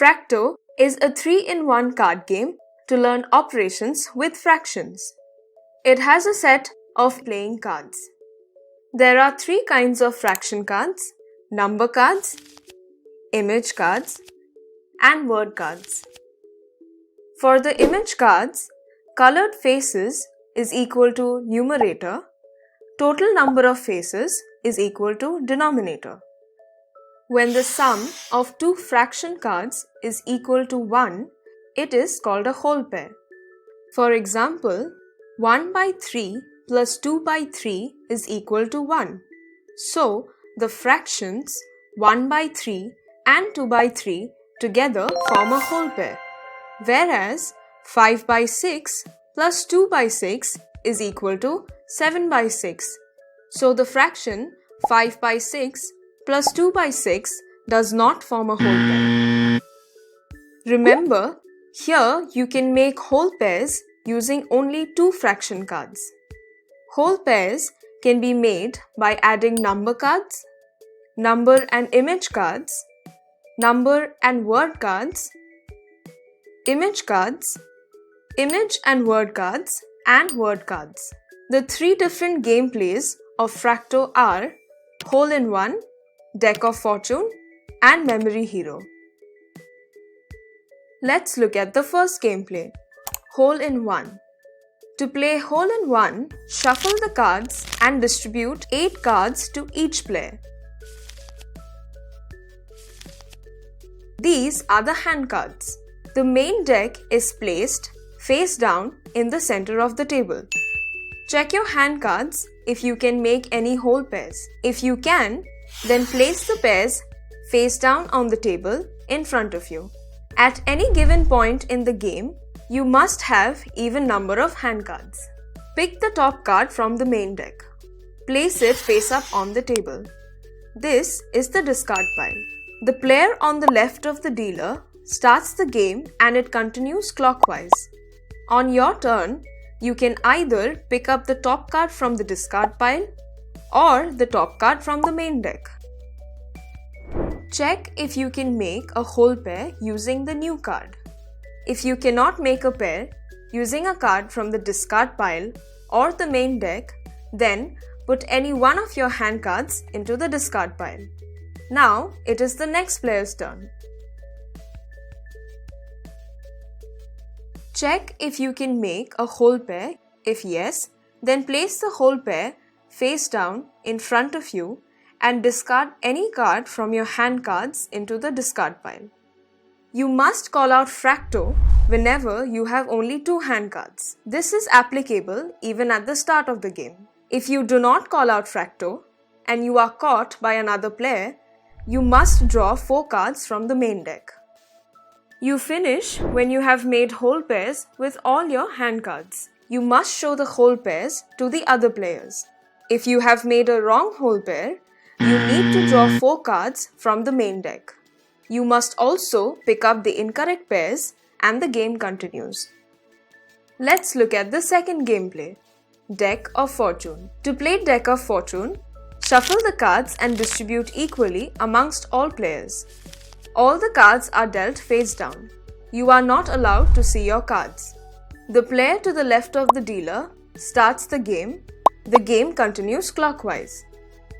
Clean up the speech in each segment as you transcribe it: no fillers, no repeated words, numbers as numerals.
Fracto is a 3-in-1 card game to learn operations with fractions. It has a set of playing cards. There are 3 kinds of fraction cards: number cards, image cards, and word cards. For the image cards, colored faces is equal to numerator, total number of faces is equal to denominator. When the sum of 2 fraction cards is equal to 1, it is called a whole pair. For example, 1 by 3 plus 2 by 3 is equal to 1. So, the fractions 1 by 3 and 2 by 3 together form a whole pair. Whereas 5 by 6 plus 2 by 6 is equal to 7 by 6. So, the fraction 5 by 6 plus 2 by 6 does not form a whole pair. Remember, here you can make whole pairs using only 2 fraction cards. Whole pairs can be made by adding number cards, number and image cards, number and word cards, image cards, image and word cards, and word cards. The 3 different gameplays of Fracto are hole-in-one, deck of fortune, and memory hero. Let's look at the first gameplay, hole-in-one. To play hole-in-one, shuffle the cards and distribute 8 cards to each player. These are the hand cards. The main deck is placed face down in the center of the table. Check your hand cards if you can make any whole pairs. If you can, then place the pairs face down on the table in front of you. At any given point in the game, you must have even number of hand cards. Pick the top card from the main deck. Place it face up on the table. This is the discard pile. The player on the left of the dealer starts the game and it continues clockwise. On your turn, you can either pick up the top card from the discard pile or the top card from the main deck. Check if you can make a whole pair using the new card. If you cannot make a pair using a card from the discard pile or the main deck, then put any one of your hand cards into the discard pile. Now it is the next player's turn. Check if you can make a whole pair. If yes, then place the whole pair face down in front of you and discard any card from your hand cards into the discard pile. You must call out Fracto whenever you have only 2 hand cards. This is applicable even at the start of the game. If you do not call out Fracto and you are caught by another player, you must draw 4 cards from the main deck. You finish when you have made whole pairs with all your hand cards. You must show the whole pairs to the other players. If you have made a wrong whole pair, you need to draw 4 cards from the main deck. You must also pick up the incorrect pairs and the game continues. Let's look at the second gameplay, Deck of Fortune. To play Deck of Fortune, shuffle the cards and distribute equally amongst all players. All the cards are dealt face down. You are not allowed to see your cards. The player to the left of the dealer starts the game. The game continues clockwise.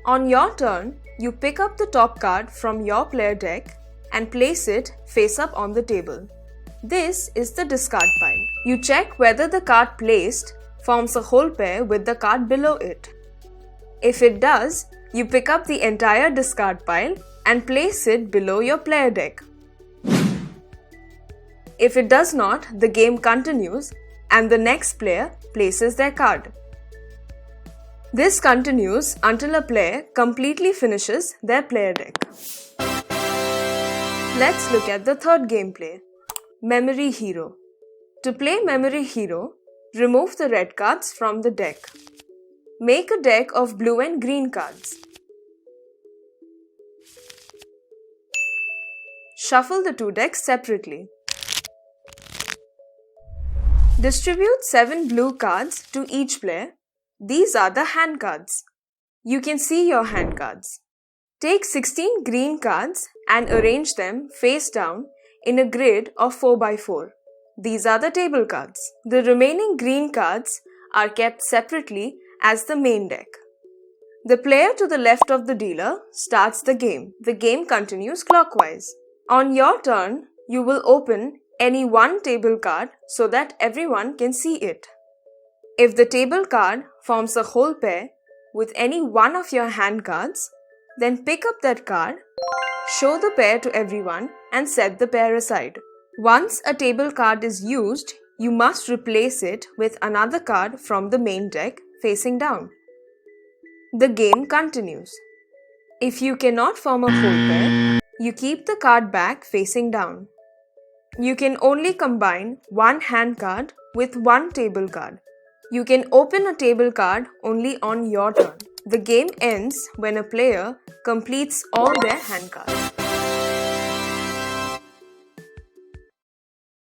On your turn, you pick up the top card from your player deck and place it face up on the table. This is the discard pile. You check whether the card placed forms a whole pair with the card below it. If it does, you pick up the entire discard pile and place it below your player deck. If it does not, the game continues and the next player places their card. This continues until a player completely finishes their player deck. Let's look at the third gameplay, Memory Hero. To play Memory Hero, remove the red cards from the deck. Make a deck of blue and green cards. Shuffle the 2 decks separately. Distribute 7 blue cards to each player. These are the hand cards. You can see your hand cards. Take 16 green cards and arrange them face down in a grid of 4x4. These are the table cards. The remaining green cards are kept separately as the main deck. The player to the left of the dealer starts the game. The game continues clockwise. On your turn, you will open any one table card so that everyone can see it. If the table card forms a whole pair with any one of your hand cards, then pick up that card, show the pair to everyone and set the pair aside. Once a table card is used, you must replace it with another card from the main deck facing down. The game continues. If you cannot form a whole pair, you keep the card back facing down. You can only combine one hand card with one table card. You can open a table card only on your turn. The game ends when a player completes all their hand cards.